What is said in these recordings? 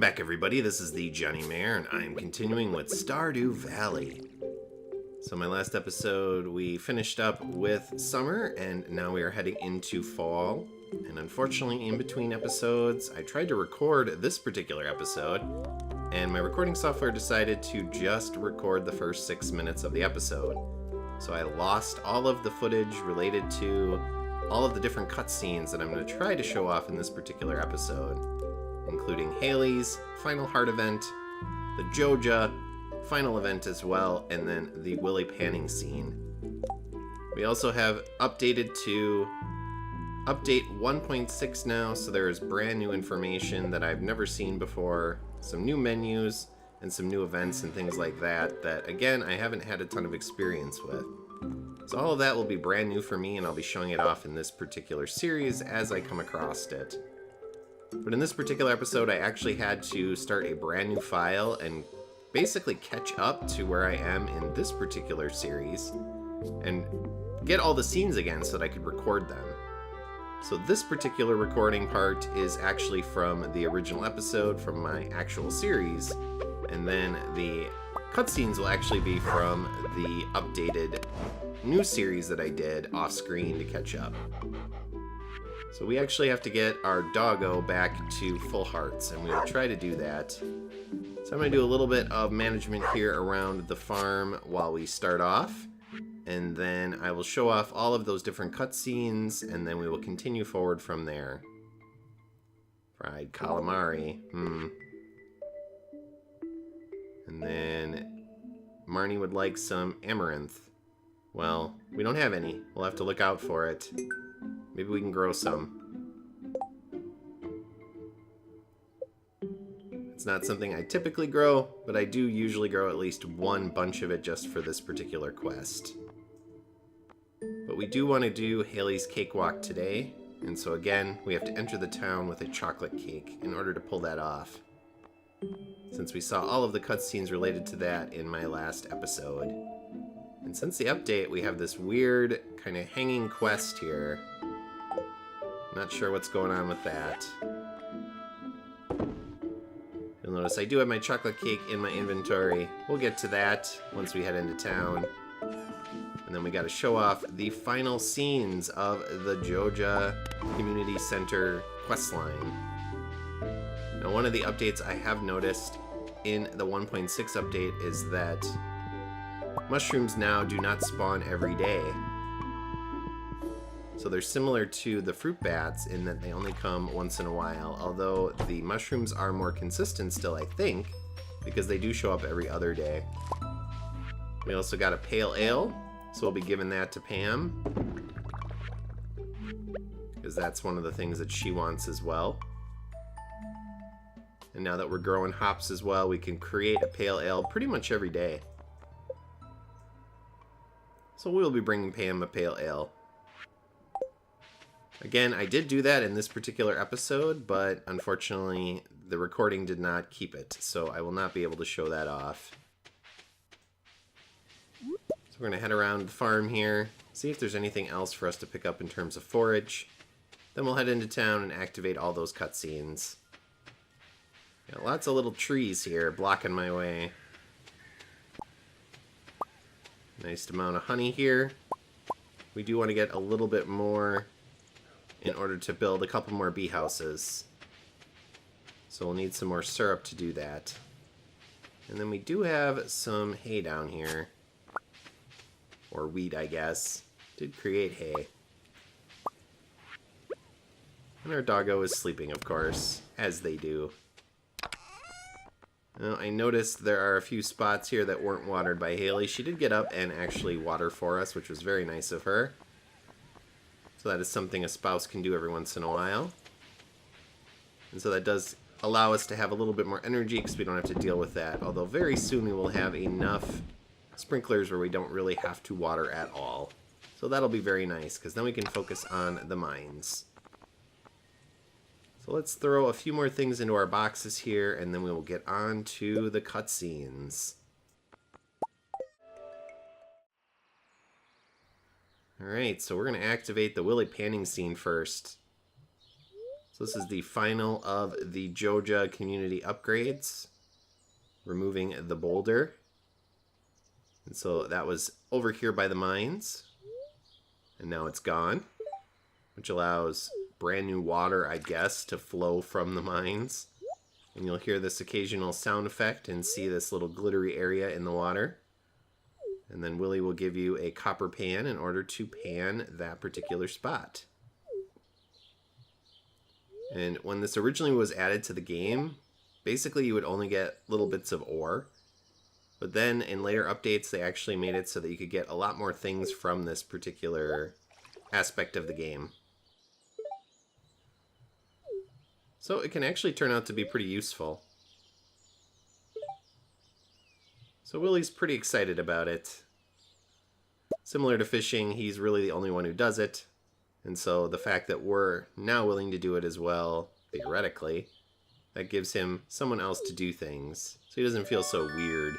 back, everybody. This is the thejonnymar, and I'm continuing with Stardew Valley. So my last episode, we finished up with summer, and now we are heading into fall. And unfortunately, in between episodes, I tried to record this particular episode, and my recording software decided to just record the first 6 minutes of the episode. So I lost all of the footage related to all of the different cutscenes that I'm going to try to show off in this particular episode, including Haley's final heart event, the Joja final event as well, and then the Willy panning scene. We also have updated to update 1.6 now, so there is brand new information that I've never seen before, some new menus, and some new events and things like that, that again, I haven't had a ton of experience with. So all of that will be brand new for me, and I'll be showing it off in this particular series as I come across it. But in this particular episode, I actually had to start a brand new file and basically catch up to where I am in this particular series and get all the scenes again so that I could record them. So this particular recording part is actually from the original episode from my actual series, and then the cutscenes will actually be from the updated new series that I did off screen to catch up. So we actually have to get our doggo back to full hearts, and we will try to do that. So I'm going to do a little bit of management here around the farm while we start off, and then I will show off all of those different cutscenes, and then we will continue forward from there. Fried calamari. And then Marnie would like some amaranth. Well, we don't have any. We'll have to look out for it. Maybe we can grow some. It's not something I typically grow, but I do usually grow at least one bunch of it just for this particular quest. But we do want to do Haley's cakewalk today, and so again, we have to enter the town with a chocolate cake in order to pull that off, since we saw all of the cutscenes related to that in my last episode. And since the update, we have this weird kind of hanging quest here. Not sure what's going on with that. You'll notice I do have my chocolate cake in my inventory. We'll get to that once we head into town. And then we got to show off the final scenes of the Joja Community Center questline. Now, one of the updates I have noticed in the 1.6 update is that mushrooms now do not spawn every day. So they're similar to the fruit bats in that they only come once in a while, although the mushrooms are more consistent still, I think, because they do show up every other day. We also got a pale ale, so we'll be giving that to Pam, because that's one of the things that she wants as well. And now that we're growing hops as well, we can create a pale ale pretty much every day. So we'll be bringing Pam a pale ale. Again, I did do that in this particular episode, but unfortunately the recording did not keep it, so I will not be able to show that off. So we're going to head around the farm here, see if there's anything else for us to pick up in terms of forage. Then we'll head into town and activate all those cutscenes. Got lots of little trees here blocking my way. Nice amount of honey here. We do want to get a little bit more in order to build a couple more bee houses. So we'll need some more syrup to do that. And then we do have some hay down here. Or wheat, I guess. Did create hay. And our doggo is sleeping, of course, as they do. Now, I noticed there are a few spots here that weren't watered by Haley. She did get up and actually water for us, which was very nice of her. So that is something a spouse can do every once in a while. And so that does allow us to have a little bit more energy because we don't have to deal with that. Although very soon we will have enough sprinklers where we don't really have to water at all. So that'll be very nice because then we can focus on the mines. So let's throw a few more things into our boxes here, and then we will get on to the cutscenes. Alright, so we're going to activate the Willy panning scene first. So this is the final of the Joja community upgrades. Removing the boulder. And so that was over here by the mines. And now it's gone. Which allows brand new water, I guess, to flow from the mines. And you'll hear this occasional sound effect and see this little glittery area in the water. And then Willie will give you a copper pan in order to pan that particular spot. And when this originally was added to the game, basically you would only get little bits of ore. But then in later updates, they actually made it so that you could get a lot more things from this particular aspect of the game. So it can actually turn out to be pretty useful. So Willie's pretty excited about it. Similar to fishing, he's really the only one who does it. And so the fact that we're now willing to do it as well, theoretically, that gives him someone else to do things. So he doesn't feel so weird,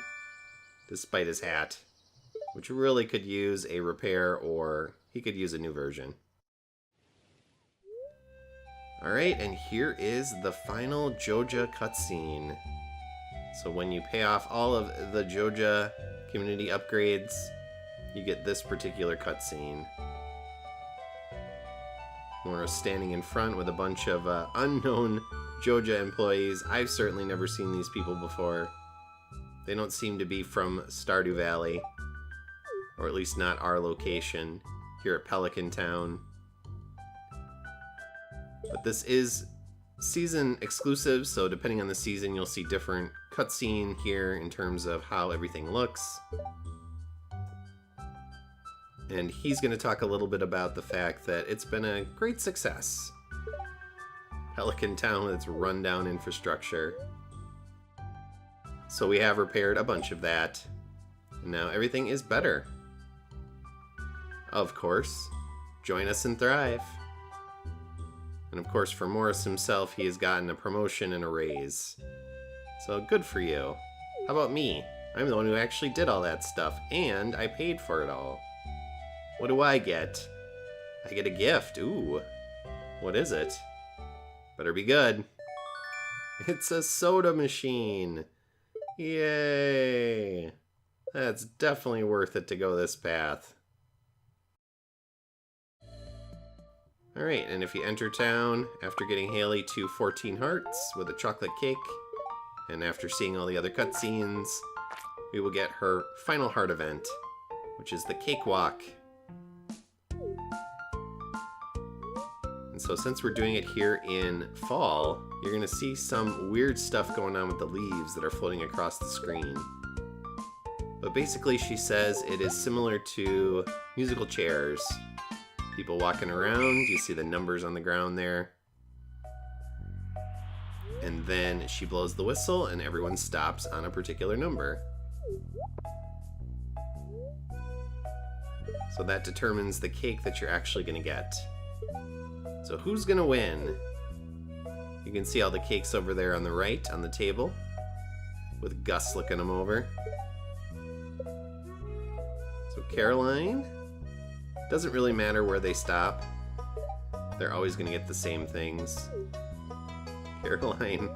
despite his hat, which really could use a repair, or he could use a new version. Alright, and here is the final Joja cutscene. So when you pay off all of the Joja community upgrades, you get this particular cutscene. Mora's standing in front with a bunch of unknown Joja employees. I've certainly never seen these people before. They don't seem to be from Stardew Valley, or at least not our location here at Pelican Town. But this is season exclusive, so depending on the season you'll see different cutscene here in terms of how everything looks. And he's going to talk a little bit about the fact that it's been a great success. Pelican Town with its rundown infrastructure. So we have repaired a bunch of that. And now everything is better. Of course, join us and thrive. And of course, for Morris himself, he has gotten a promotion and a raise. So good for you. How about me? I'm the one who actually did all that stuff, and I paid for it all. What do I get? I get a gift. Ooh. What is it? Better be good. It's a soda machine. Yay. That's definitely worth it to go this path. Alright, and if you enter town after getting Haley to 14 hearts with a chocolate cake, and after seeing all the other cutscenes, we will get her final heart event, which is the cakewalk. And so since we're doing it here in fall, you're going to see some weird stuff going on with the leaves that are floating across the screen. But basically she says it is similar to musical chairs. People walking around, you see the numbers on the ground there. And then she blows the whistle and everyone stops on a particular number. So that determines the cake that you're actually going to get. So who's gonna win? You can see all the cakes over there on the right on the table, with Gus looking them over. So Caroline, doesn't really matter where they stop. They're always gonna get the same things. Caroline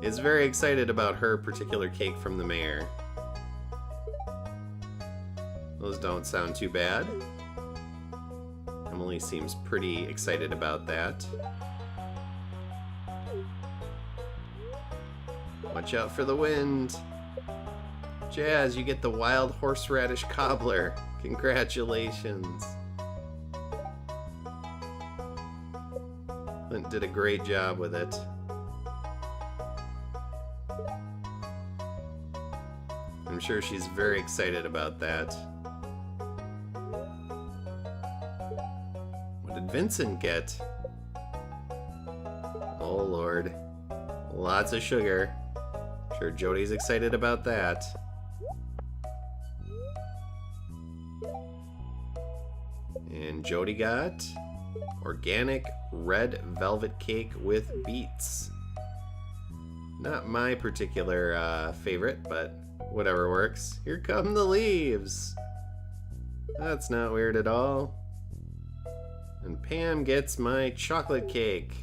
is very excited about her particular cake from the mayor. Those don't sound too bad. Emily seems pretty excited about that. Watch out for the wind. Jazz, you get the wild horseradish cobbler. Congratulations. Clint did a great job with it. I'm sure she's very excited about that. What did Vincent get? Oh Lord. Lots of sugar. Sure Jody's excited about that. And Jody got organic red velvet cake with beets. Not my particular favorite, but whatever works. Here come the leaves. That's not weird at all. And Pam gets my chocolate cake.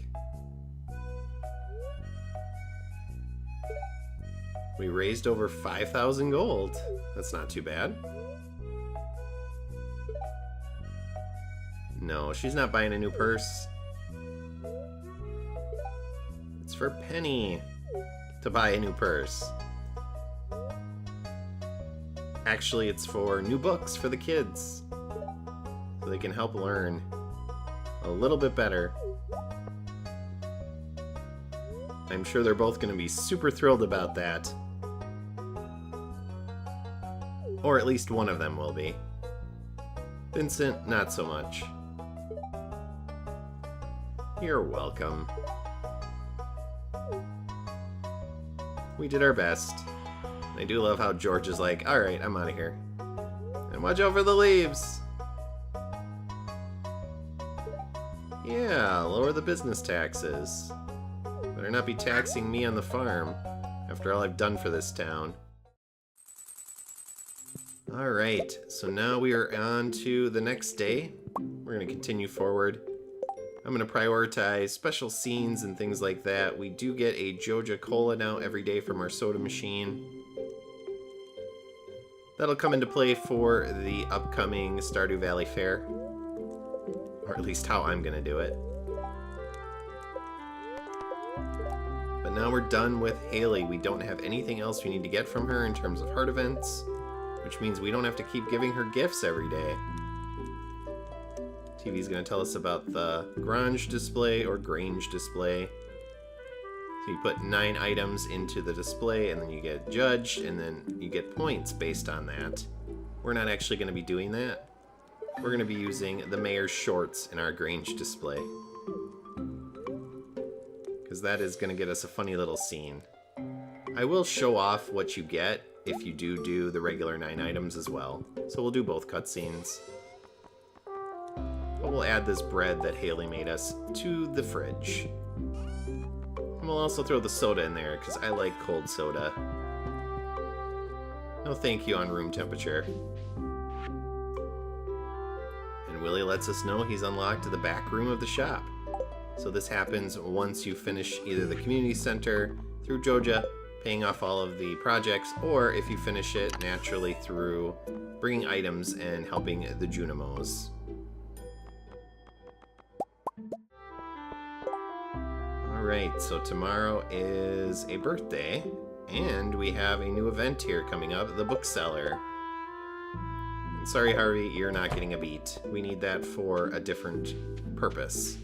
We raised over 5,000 gold. That's not too bad. No, she's not buying a new purse. It's for Penny to buy a new purse. Actually, it's for new books for the kids, so they can help learn a little bit better. I'm sure they're both going to be super thrilled about that. Or at least one of them will be. Vincent, not so much. You're welcome. We did our best. I do love how George is like, alright, I'm out of here. And watch out for the leaves! Yeah, lower the business taxes. Better not be taxing me on the farm, after all I've done for this town. Alright, so now we are on to the next day. We're going to continue forward. I'm going to prioritize special scenes and things like that. We do get a Joja Cola now every day from our soda machine. That'll come into play for the upcoming Stardew Valley Fair. Or at least how I'm going to do it. But now we're done with Haley. We don't have anything else we need to get from her in terms of heart events, which means we don't have to keep giving her gifts every day. TV's going to tell us about the Grange display or Grange display. So you put 9 items into the display and then you get judged and then you get points based on that. We're not actually going to be doing that. We're going to be using the mayor's shorts in our Grange display, because that is going to get us a funny little scene. I will show off what you get if you do the regular 9 items as well. So we'll do both cutscenes. But we'll add this bread that Haley made us to the fridge. And we'll also throw the soda in there, because I like cold soda. No thank you on room temperature. And Willie lets us know he's unlocked the back room of the shop. So this happens once you finish either the community center through Joja, paying off all of the projects, or if you finish it naturally through bringing items and helping the Junimos. Alright, so tomorrow is a birthday, and we have a new event here coming up, the bookseller. And sorry, Harvey, you're not getting a beat. We need that for a different purpose.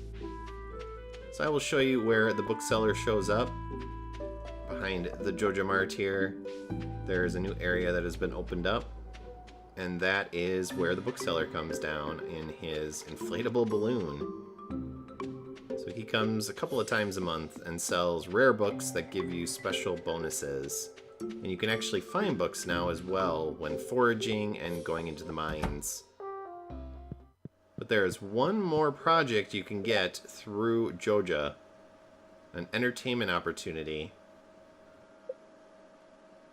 So I will show you where the bookseller shows up. Behind the Joja Mart here, there's a new area that has been opened up, and that is where the bookseller comes down in his inflatable balloon. So he comes a couple of times a month and sells rare books that give you special bonuses. And you can actually find books now as well when foraging and going into the mines. But there is one more project you can get through Joja, an entertainment opportunity.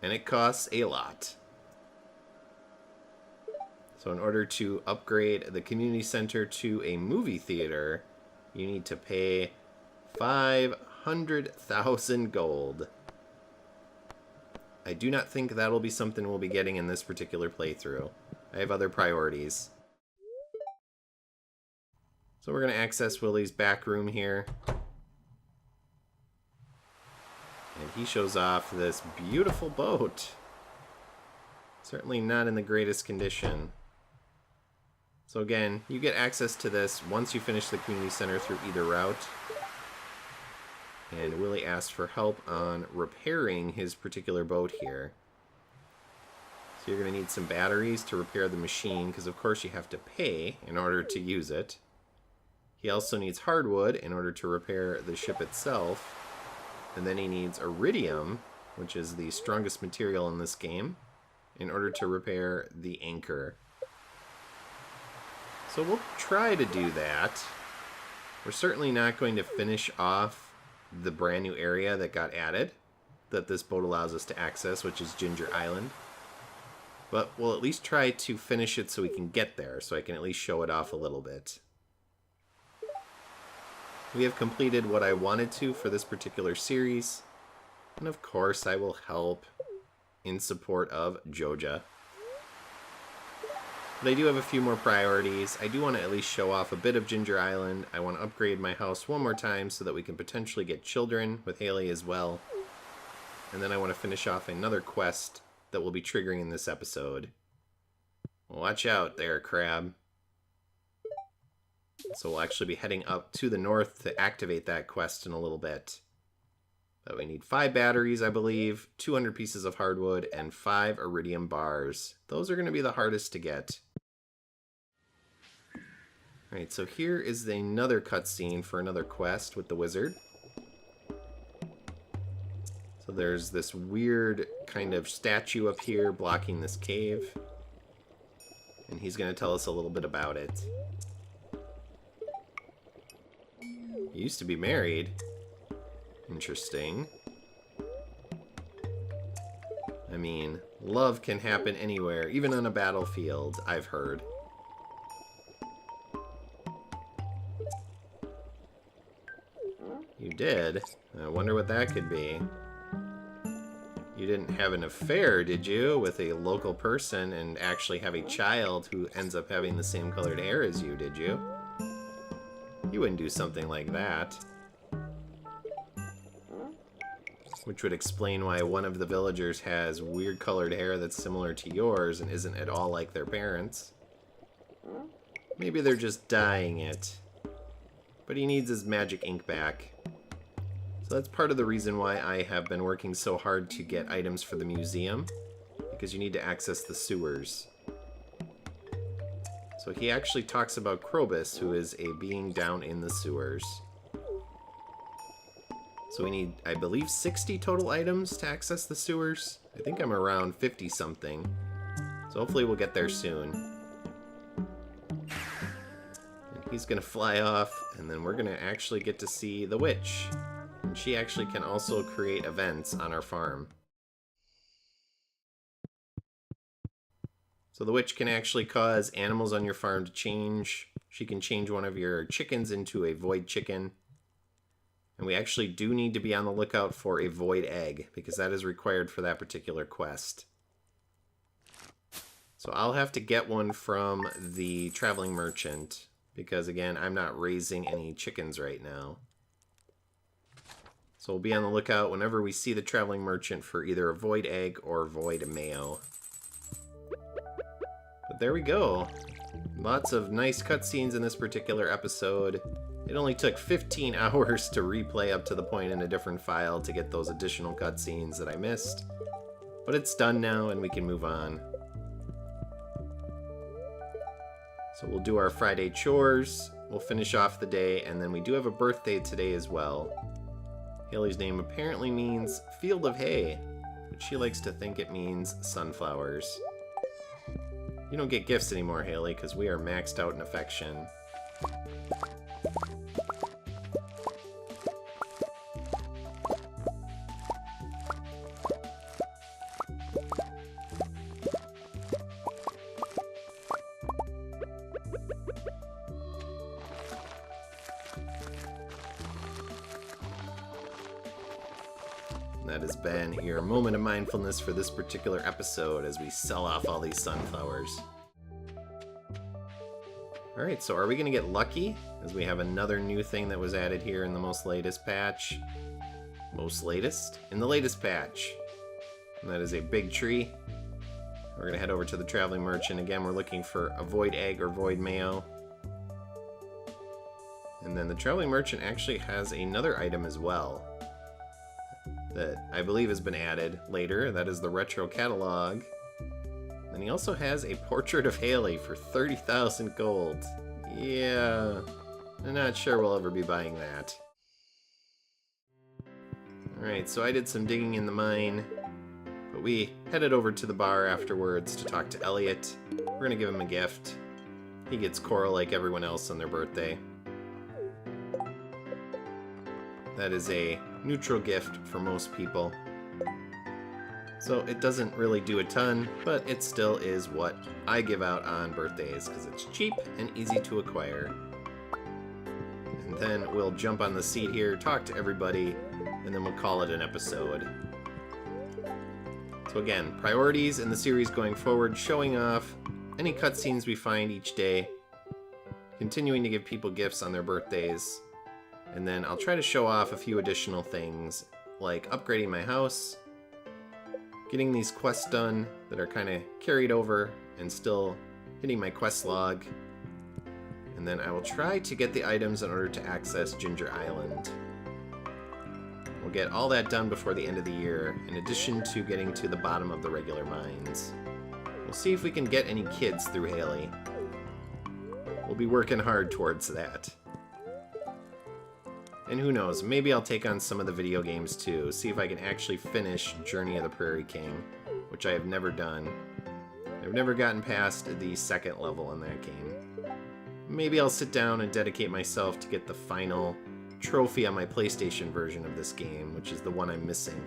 And it costs a lot. So in order to upgrade the community center to a movie theater, you need to pay 500,000 gold. I do not think that'll be something we'll be getting in this particular playthrough. I have other priorities. So we're going to access Willie's back room here. And he shows off this beautiful boat. Certainly not in the greatest condition. So again, you get access to this once you finish the community center through either route. And Willie asked for help on repairing his particular boat here. So you're going to need some batteries to repair the machine, because of course you have to pay in order to use it. He also needs hardwood in order to repair the ship itself. And then he needs iridium, which is the strongest material in this game, in order to repair the anchor. So we'll try to do that. We're certainly not going to finish off the brand new area that got added, that this boat allows us to access, which is Ginger Island. But we'll at least try to finish it so we can get there, so I can at least show it off a little bit. We have completed what I wanted to for this particular series, and of course I will help in support of Joja. But I do have a few more priorities. I do want to at least show off a bit of Ginger Island. I want to upgrade my house one more time so that we can potentially get children with Haley as well. And then I want to finish off another quest that will be triggering in this episode. Watch out there, Crab. So we'll actually be heading up to the north to activate that quest in a little bit. But we need 5 batteries, I believe, 200 pieces of hardwood, and 5 iridium bars. Those are going to be the hardest to get. Alright, so here is another cutscene for another quest with the wizard. So there's this weird kind of statue up here blocking this cave. And he's going to tell us a little bit about it. He used to be married. Interesting. I mean, love can happen anywhere, even on a battlefield, I've heard. You did? I wonder what that could be. You didn't have an affair, did you, with a local person and actually have a child who ends up having the same colored hair as you, did you? You wouldn't do something like that. Which would explain why one of the villagers has weird colored hair that's similar to yours and isn't at all like their parents. Maybe they're just dyeing it. But he needs his magic ink back. So that's part of the reason why I have been working so hard to get items for the museum, because you need to access the sewers. So he actually talks about Krobus, who is a being down in the sewers. So we need, I believe, 60 total items to access the sewers. I think I'm around 50 something. So hopefully we'll get there soon. And he's gonna fly off, and then we're gonna actually get to see the witch. And she actually can also create events on our farm. So the witch can actually cause animals on your farm to change. She can change one of your chickens into a void chicken. And we actually do need to be on the lookout for a void egg, because that is required for that particular quest. So I'll have to get one from the traveling merchant, because again, I'm not raising any chickens right now. So we'll be on the lookout whenever we see the traveling merchant for either a void egg or void mayo. But there we go. Lots of nice cutscenes in this particular episode. It only took 15 hours to replay up to the point in a different file to get those additional cutscenes that I missed. But it's done now and we can move on. So we'll do our Friday chores, we'll finish off the day, and then we do have a birthday today as well. Haley's name apparently means field of hay, but she likes to think it means sunflowers. You don't get gifts anymore, Haley, because we are maxed out in affection. That has been your moment of mindfulness for this particular episode as we sell off all these sunflowers. Alright, so are we going to get lucky? As we have another new thing that was added here in the most latest patch. Most latest? In the latest patch. And that is a big tree. We're going to head over to the traveling merchant. Again, we're looking for a void egg or void mayo. And then the traveling merchant actually has another item as well that I believe has been added later. That is the retro catalog. And he also has a portrait of Haley for 30,000 gold. Yeah, I'm not sure we'll ever be buying that. Alright, so I did some digging in the mine, but we headed over to the bar afterwards to talk to Elliot. We're gonna give him a gift. He gets coral like everyone else on their birthday. That is a neutral gift for most people. So it doesn't really do a ton, but it still is what I give out on birthdays because it's cheap and easy to acquire. And then we'll jump on the seat here, talk to everybody, and then we'll call it an episode. So again, priorities in the series going forward, showing off any cutscenes we find each day, continuing to give people gifts on their birthdays, and then I'll try to show off a few additional things, like upgrading my house, getting these quests done that are kind of carried over and still hitting my quest log, and then I will try to get the items in order to access Ginger Island. We'll get all that done before the end of the year, in addition to getting to the bottom of the regular mines. We'll see if we can get any kids through Haley. We'll be working hard towards that. And who knows, maybe I'll take on some of the video games too, see if I can actually finish Journey of the Prairie King, which I have never done. I've never gotten past the second level in that game. Maybe I'll sit down and dedicate myself to get the final trophy on my PlayStation version of this game, which is the one I'm missing.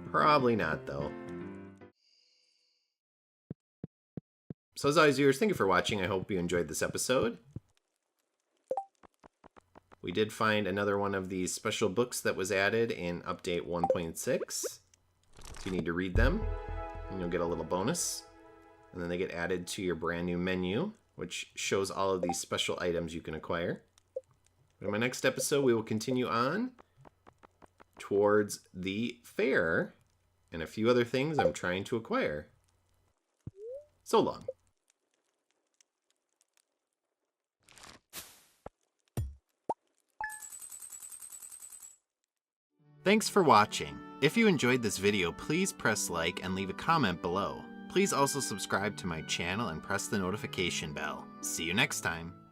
Probably not, though. So as always, viewers, thank you for watching. I hope you enjoyed this episode. We did find another one of these special books that was added in Update 1.6. So you need to read them, and you'll get a little bonus. And then they get added to your brand new menu, which shows all of these special items you can acquire. But in my next episode, we will continue on towards the fair and a few other things I'm trying to acquire. So long. Thanks for watching. If you enjoyed this video, please press like and leave a comment below. Please also subscribe to my channel and press the notification bell. See you next time.